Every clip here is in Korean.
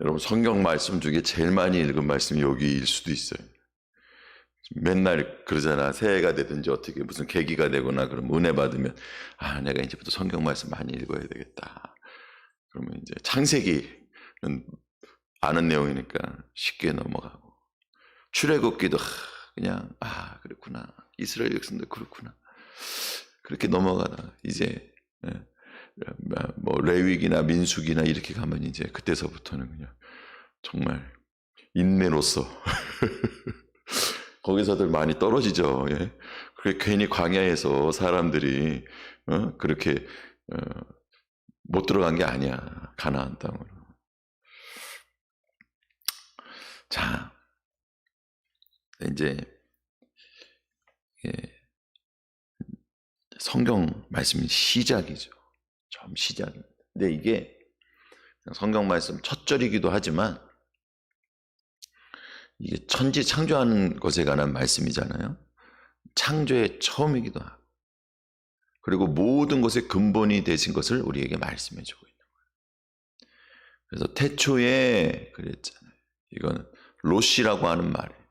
여러분 성경 말씀 중에 제일 많이 읽은 말씀이 여기일 수도 있어요. 맨날 그러잖아. 새해가 되든지 어떻게 무슨 계기가 되거나 그러면 은혜 받으면 내가 이제부터 성경 말씀 많이 읽어야 되겠다. 그러면 이제 창세기는 아는 내용이니까 쉽게 넘어가고, 출애굽기도 그냥 그렇구나, 이스라엘 백성도 그렇구나, 그렇게 넘어가다가 이제 뭐 레위기나 민수기나 이렇게 가면 이제 그때서부터는 그냥 정말 인내로서 거기서들 많이 떨어지죠. 예. 그게 괜히 광야에서 사람들이 그렇게 못 들어간 게 아니야, 가나안 땅으로. 자, 이제 성경 말씀이 시작이죠. 처음 시작입니다. 근데 이게 성경 말씀 첫 절이기도 하지만 이게 천지 창조하는 것에 관한 말씀이잖아요. 창조의 처음이기도 하고, 그리고 모든 것의 근본이 되신 것을 우리에게 말씀해 주고 있는 거예요. 그래서 태초에 그랬잖아요. 이건 로시라고 하는 말이에요.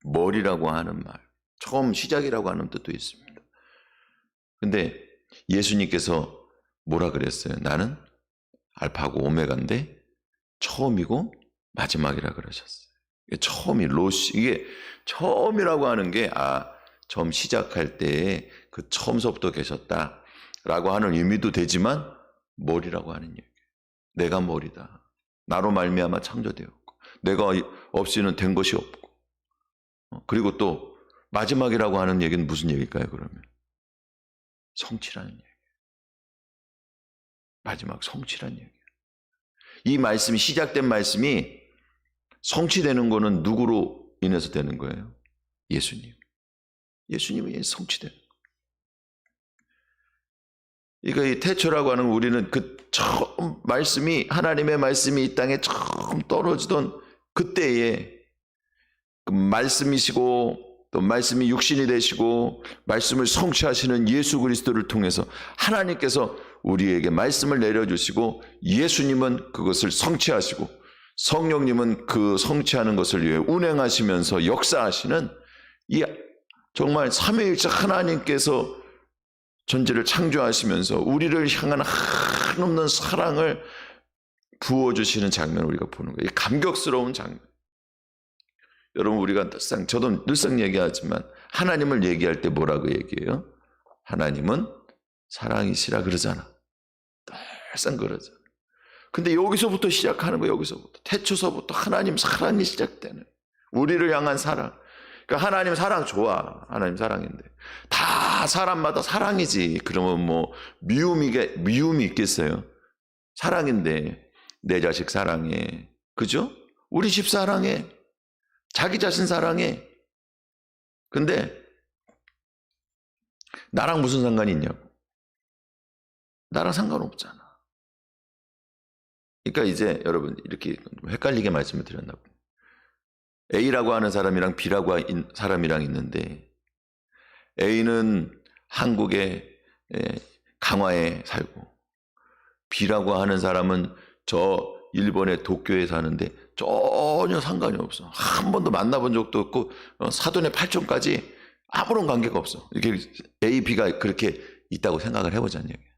머리라고 하는 말, 처음 시작이라고 하는 뜻도 있습니다. 근데 예수님께서 뭐라 그랬어요? 나는 알파고 오메가인데 처음이고 마지막이라 그러셨어요. 처음이 로시, 이게 처음이라고 하는 게 처음 시작할 때 그 처음서부터 계셨다라고 하는 의미도 되지만 머리라고 하는 얘기예요. 내가 머리다. 나로 말미암아 창조되었고 내가 없이는 된 것이 없고, 그리고 또 마지막이라고 하는 얘기는 무슨 얘기일까요? 그러면 성취라는 얘기예요. 마지막 성취라는 얘기예요. 이 말씀이, 시작된 말씀이 성취되는 거는 누구로 인해서 되는 거예요? 예수님. 예수님이 성취되는 거예요. 그러니까 이 태초라고 하는, 우리는 그 처음 말씀이, 하나님의 말씀이 이 땅에 처음 떨어지던 그때에 그 말씀이시고 또 말씀이 육신이 되시고 말씀을 성취하시는 예수 그리스도를 통해서 하나님께서 우리에게 말씀을 내려주시고, 예수님은 그것을 성취하시고 성령님은 그 성취하는 것을 위해 운행하시면서 역사하시는 이 정말 삼위일체 하나님께서 전체를 창조하시면서 우리를 향한 한없는 사랑을 부어주시는 장면을 우리가 보는 거예요. 이 감격스러운 장면. 여러분, 우리가 저도 늘상 얘기하지만 하나님을 얘기할 때 뭐라고 얘기해요? 하나님은 사랑이시라 그러잖아. 늘상 그러잖아. 근데 여기서부터 시작하는 거예요. 여기서부터. 태초서부터 하나님 사랑이 시작되는, 우리를 향한 사랑. 그러니까 하나님 사랑 좋아. 하나님 사랑인데 다 사람마다 사랑이지. 그러면 뭐 미움이 있겠어요? 사랑인데 내 자식 사랑해, 그죠? 우리 집 사랑해, 자기 자신 사랑해. 근데 나랑 무슨 상관이 있냐고. 나랑 상관없잖아. 그러니까 이제 여러분, 이렇게 헷갈리게 말씀을 드렸나 봐요. A라고 하는 사람이랑 B라고 하는 사람이랑 있는데, A는 한국의 강화에 살고 B라고 하는 사람은 저 일본의 도쿄에 사는데 전혀 상관이 없어. 한 번도 만나본 적도 없고 사돈의 팔촌까지 아무런 관계가 없어. 이렇게 A, B가 그렇게 있다고 생각을 해보자는 얘기예요.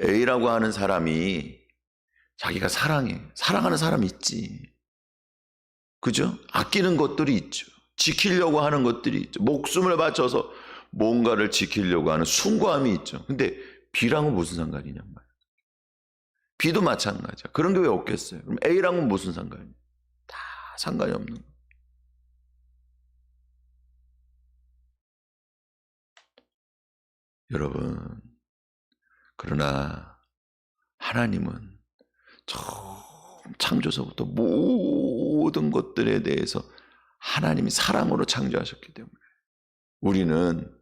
A라고 하는 사람이 자기가 사랑하는 사람이 있지. 그죠? 아끼는 것들이 있죠. 지키려고 하는 것들이 있죠. 목숨을 바쳐서 뭔가를 지키려고 하는 숭고함이 있죠. 근데 B랑은 무슨 상관이냔 말이야. B도 마찬가지야. 그런 게 왜 없겠어요? 그럼 A랑은 무슨 상관이야? 다 상관이 없는 거예요. 여러분, 그러나 하나님은 처음 창조서부터 모든 것들에 대해서 하나님이 사랑으로 창조하셨기 때문에 우리는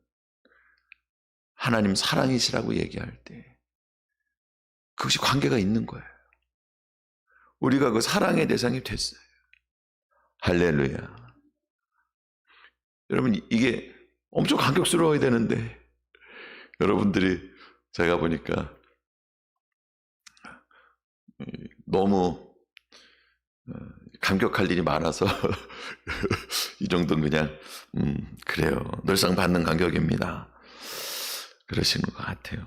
하나님 사랑이시라고 얘기할 때 그것이 관계가 있는 거예요. 우리가 그 사랑의 대상이 됐어요. 할렐루야. 여러분, 이게 엄청 감격스러워야 되는데, 여러분들이 제가 보니까 너무 감격할 일이 많아서 이 정도는 그냥 그래요. 늘상 받는 감격입니다. 그러신 것 같아요.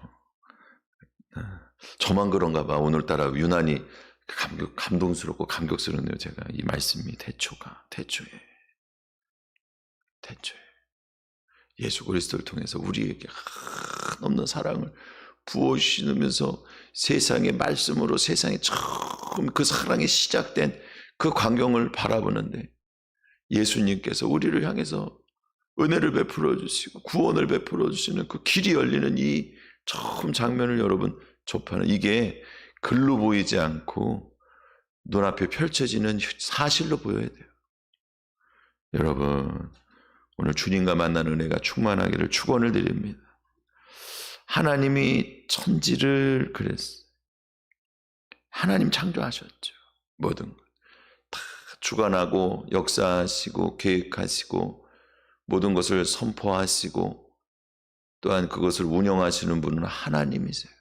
저만 그런가 봐. 오늘따라 유난히 감동스럽고 감격스럽네요. 제가 이 말씀이 태초에 예수 그리스도를 통해서 우리에게 한없는 사랑을 부어주시면서 세상의 말씀으로 세상에 처음 그 사랑이 시작된 그 광경을 바라보는데 예수님께서 우리를 향해서 은혜를 베풀어 주시고 구원을 베풀어 주시는 그 길이 열리는 이 처음 장면을 여러분 접하는, 이게 글로 보이지 않고 눈앞에 펼쳐지는 사실로 보여야 돼요. 여러분, 오늘 주님과 만나는 은혜가 충만하기를 축원을 드립니다. 하나님이 천지를 그랬어요. 하나님 창조하셨죠. 모든 걸 다 주관하고 역사하시고 계획하시고 모든 것을 선포하시고 또한 그것을 운영하시는 분은 하나님이세요.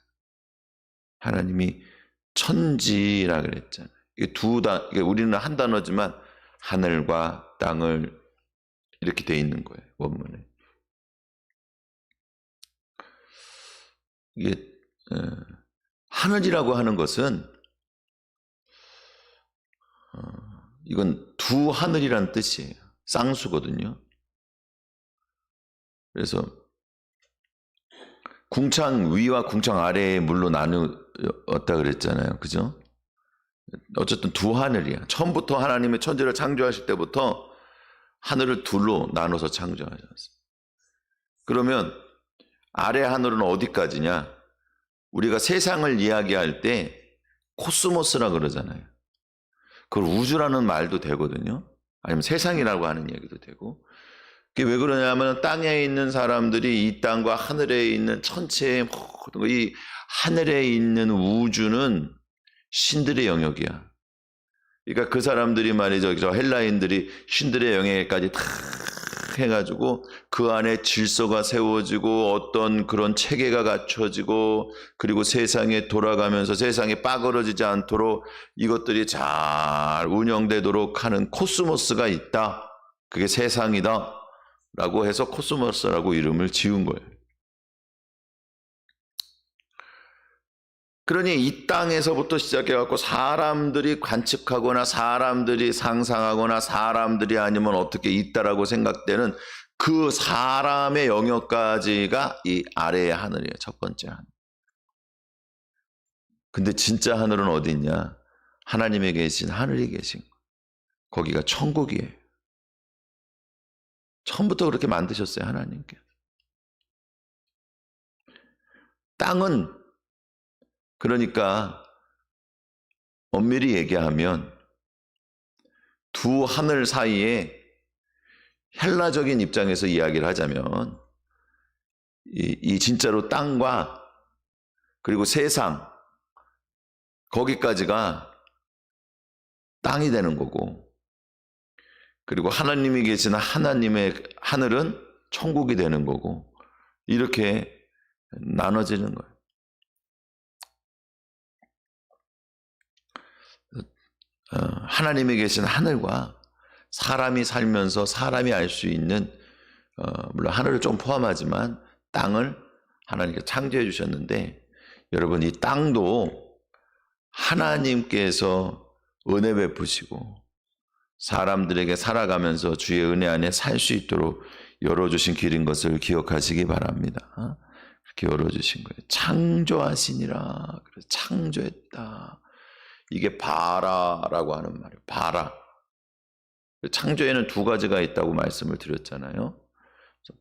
하나님이 천지라 그랬잖아요. 이게 우리는 한 단어지만 하늘과 땅을 이렇게 돼 있는 거예요. 원문에. 이게 하늘이라고 하는 것은 이건 두 하늘이란 뜻이에요. 쌍수거든요. 그래서 궁창 위와 궁창 아래의 물로 나누었다 그랬잖아요. 그죠? 어쨌든 두 하늘이야. 처음부터 하나님의 천지를 창조하실 때부터 하늘을 둘로 나눠서 창조하셨어요. 그러면 아래 하늘은 어디까지냐? 우리가 세상을 이야기할 때 코스모스라 그러잖아요. 그걸 우주라는 말도 되거든요. 아니면 세상이라고 하는 얘기도 되고. 그게 왜 그러냐면 땅에 있는 사람들이 이 땅과 하늘에 있는 천체의 모든 거, 이 하늘에 있는 우주는 신들의 영역이야. 그러니까 그 사람들이 말이죠, 저 헬라인들이 신들의 영역까지 다 해가지고 그 안에 질서가 세워지고 어떤 그런 체계가 갖춰지고 그리고 세상에 돌아가면서 세상이 빠그러지지 않도록 이것들이 잘 운영되도록 하는 코스모스가 있다. 그게 세상이다 라고 해서 코스모스라고 이름을 지은 거예요. 그러니 이 땅에서부터 시작해갖고 사람들이 관측하거나 사람들이 상상하거나 사람들이 아니면 어떻게 있다라고 생각되는 그 사람의 영역까지가 이 아래의 하늘이에요. 첫 번째 하늘. 근데 진짜 하늘은 어디 있냐? 하나님에 계신 하늘이 계신 거예요. 거기가 천국이에요. 처음부터 그렇게 만드셨어요. 하나님께. 땅은 그러니까 엄밀히 얘기하면 두 하늘 사이에 헬라적인 입장에서 이야기를 하자면 이 진짜로 땅과 그리고 세상 거기까지가 땅이 되는 거고 그리고 하나님이 계신 하나님의 하늘은 천국이 되는 거고 이렇게 나눠지는 거예요. 하나님이 계신 하늘과 사람이 살면서 사람이 알 수 있는 물론 하늘을 좀 포함하지만 땅을 하나님께서 창조해 주셨는데 여러분 이 땅도 하나님께서 은혜 베푸시고 사람들에게 살아가면서 주의 은혜 안에 살 수 있도록 열어주신 길인 것을 기억하시기 바랍니다. 그렇게 열어주신 거예요. 창조하시니라. 그래서 창조했다. 이게 바라라고 하는 말이에요. 바라. 창조에는 두 가지가 있다고 말씀을 드렸잖아요.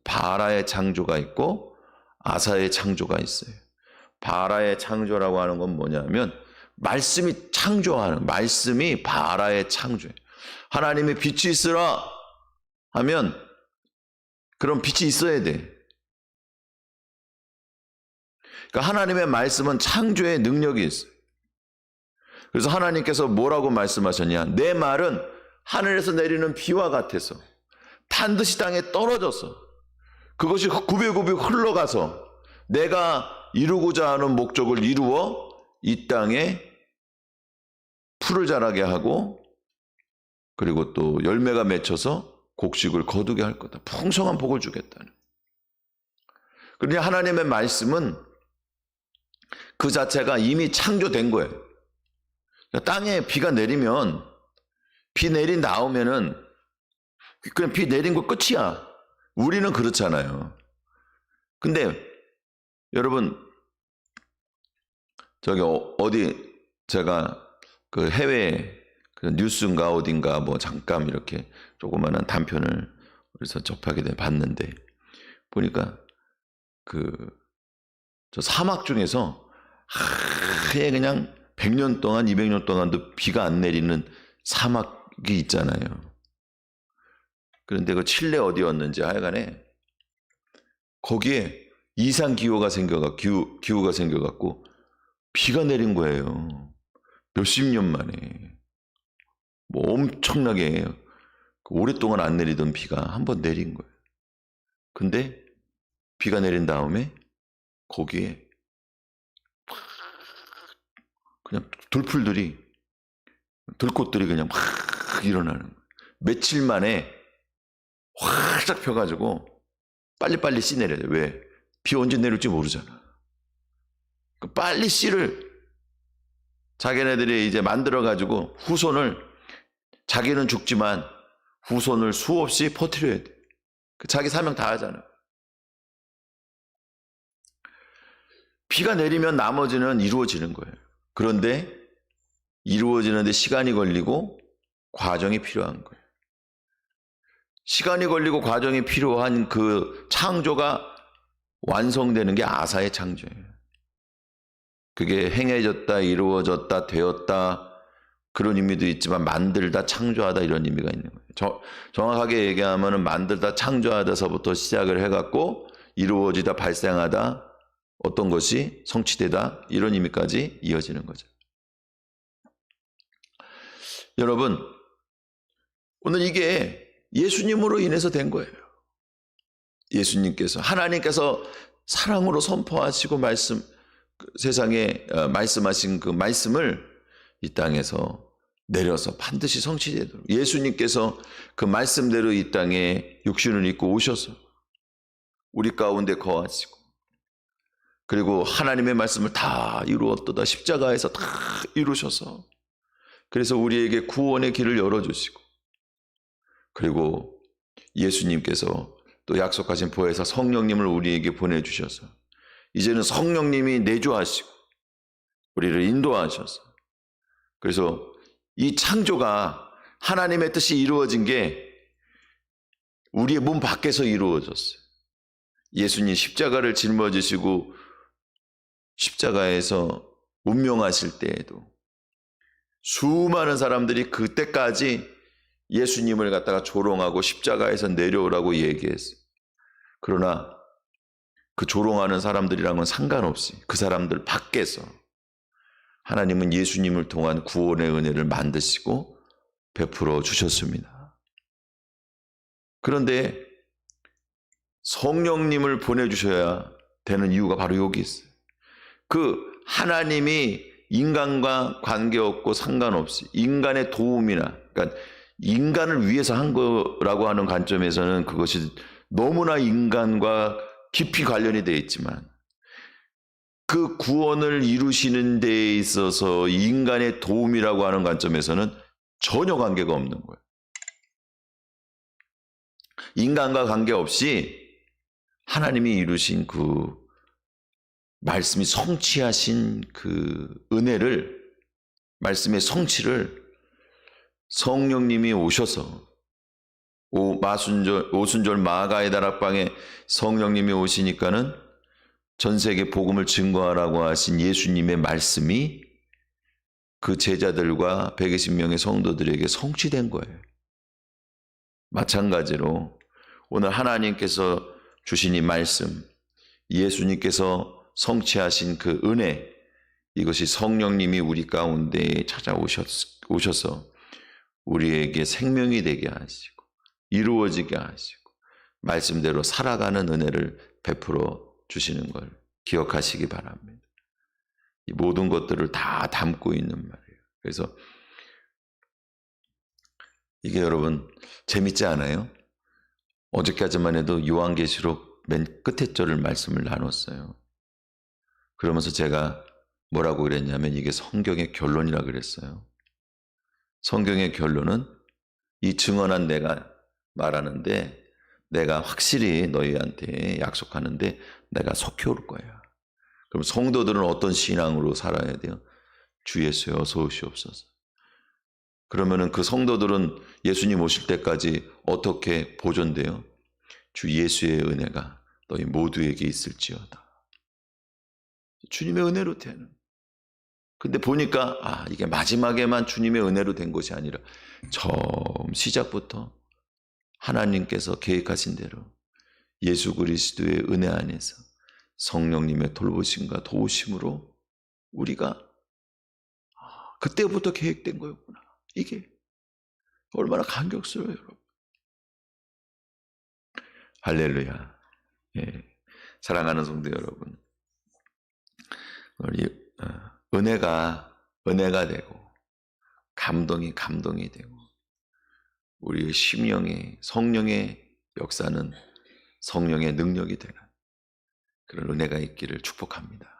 바라의 창조가 있고 아사의 창조가 있어요. 바라의 창조라고 하는 건 뭐냐면 말씀이 창조하는, 말씀이 바라의 창조예요. 하나님이 빛이 있으라 하면 그럼 빛이 있어야 돼. 그러니까 하나님의 말씀은 창조의 능력이 있어요. 그래서 하나님께서 뭐라고 말씀하셨냐? 내 말은 하늘에서 내리는 비와 같아서 반드시 땅에 떨어져서 그것이 구비구비 흘러가서 내가 이루고자 하는 목적을 이루어 이 땅에 풀을 자라게 하고 그리고 또 열매가 맺혀서 곡식을 거두게 할 거다. 풍성한 복을 주겠다는. 그런데 하나님의 말씀은 그 자체가 이미 창조된 거예요. 땅에 비가 내리면 비 내린 다음에는 그냥 비 내린 거 끝이야. 우리는 그렇잖아요. 근데 여러분 저기 어디 제가 그 해외 그 뉴스인가 어딘가 뭐 잠깐 이렇게 조그마한 단편을 그래서 접하게 돼 봤는데 보니까 저 사막 중에서 아예 그냥 100년 동안 200년 동안도 비가 안 내리는 사막이 있잖아요. 그런데 그 칠레 어디였는지 하여간에 거기에 이상 기후가 생겨갖고 비가 내린 거예요. 몇십 년 만에. 뭐 엄청나게 오랫동안 안 내리던 비가 한번 내린 거예요. 근데 비가 내린 다음에 거기에 그냥 들꽃들이 그냥 막 일어나는 거예요. 며칠 만에 활짝 펴가지고 빨리빨리 씨 내려야 돼. 왜? 비 언제 내릴지 모르잖아. 빨리 씨를 자기네들이 이제 만들어가지고 후손을 자기는 죽지만 후손을 수없이 퍼뜨려야 돼. 자기 사명 다 하잖아. 비가 내리면 나머지는 이루어지는 거예요. 그런데 이루어지는데 시간이 걸리고 과정이 필요한 거예요. 시간이 걸리고 과정이 필요한 그 창조가 완성되는 게 아사의 창조예요. 그게 행해졌다, 이루어졌다, 되었다 그런 의미도 있지만 만들다, 창조하다 이런 의미가 있는 거예요. 정확하게 얘기하면 만들다, 창조하다서부터 시작을 해갖고 이루어지다, 발생하다, 어떤 것이 성취되다 이런 의미까지 이어지는 거죠. 여러분 오늘 이게 예수님으로 인해서 된 거예요. 예수님께서 하나님께서 사랑으로 선포하시고 세상에 말씀하신 그 말씀을 이 땅에서 내려서 반드시 성취되도록 예수님께서 그 말씀대로 이 땅에 육신을 입고 오셔서 우리 가운데 거하시고 그리고 하나님의 말씀을 다 이루었도다 십자가에서 다 이루셔서 그래서 우리에게 구원의 길을 열어주시고 그리고 예수님께서 또 약속하신 보혜사 성령님을 우리에게 보내주셔서 이제는 성령님이 내주하시고 우리를 인도하셔서 그래서 이 창조가 하나님의 뜻이 이루어진 게 우리의 몸 밖에서 이루어졌어요. 예수님 십자가를 짊어지시고 십자가에서 운명하실 때에도 수많은 사람들이 그때까지 예수님을 갖다가 조롱하고 십자가에서 내려오라고 얘기했어요. 그러나 그 조롱하는 사람들이랑은 상관없이 그 사람들 밖에서 하나님은 예수님을 통한 구원의 은혜를 만드시고 베풀어 주셨습니다. 그런데 성령님을 보내주셔야 되는 이유가 바로 여기 있어요. 그 하나님이 인간과 관계없고 상관없이 인간의 도움이나 그러니까 인간을 위해서 한 거라고 하는 관점에서는 그것이 너무나 인간과 깊이 관련이 되어 있지만 그 구원을 이루시는 데 있어서 인간의 도움이라고 하는 관점에서는 전혀 관계가 없는 거예요. 인간과 관계없이 하나님이 이루신 그 말씀이 성취하신 그 은혜를 말씀의 성취를 성령님이 오셔서 오순절 마가의 다락방에 성령님이 오시니까는 전 세계 복음을 증거하라고 하신 예수님의 말씀이 그 제자들과 120명의 성도들에게 성취된 거예요. 마찬가지로 오늘 하나님께서 주신 이 말씀, 예수님께서 성취하신 그 은혜, 이것이 성령님이 우리 가운데 찾아오셔서 우리에게 생명이 되게 하시고 이루어지게 하시고 말씀대로 살아가는 은혜를 베풀어 주시는 걸 기억하시기 바랍니다. 이 모든 것들을 다 담고 있는 말이에요. 그래서 이게 여러분 재밌지 않아요? 어저께까지만 해도 요한계시록 맨 끝에 절을 말씀을 나눴어요. 그러면서 제가 뭐라고 그랬냐면 이게 성경의 결론이라 그랬어요. 성경의 결론은 이 증언한 내가 말하는데 내가 확실히 너희한테 약속하는데 내가 속히 올 거야. 그럼 성도들은 어떤 신앙으로 살아야 돼요? 주 예수여 어서 오시옵소서. 그러면은 그 성도들은 예수님 오실 때까지 어떻게 보존돼요? 주 예수의 은혜가 너희 모두에게 있을지어다. 주님의 은혜로 되는. 근데 보니까 이게 마지막에만 주님의 은혜로 된 것이 아니라 처음 시작부터 하나님께서 계획하신 대로 예수 그리스도의 은혜 안에서 성령님의 돌보심과 도우심으로 우리가 그때부터 계획된 거였구나. 이게 얼마나 감격스러워요, 여러분. 할렐루야. 예. 사랑하는 성도 여러분, 우리 은혜가 되고 감동이 되고 우리의 심령에 성령의 역사는 성령의 능력이 되는 그런 은혜가 있기를 축복합니다.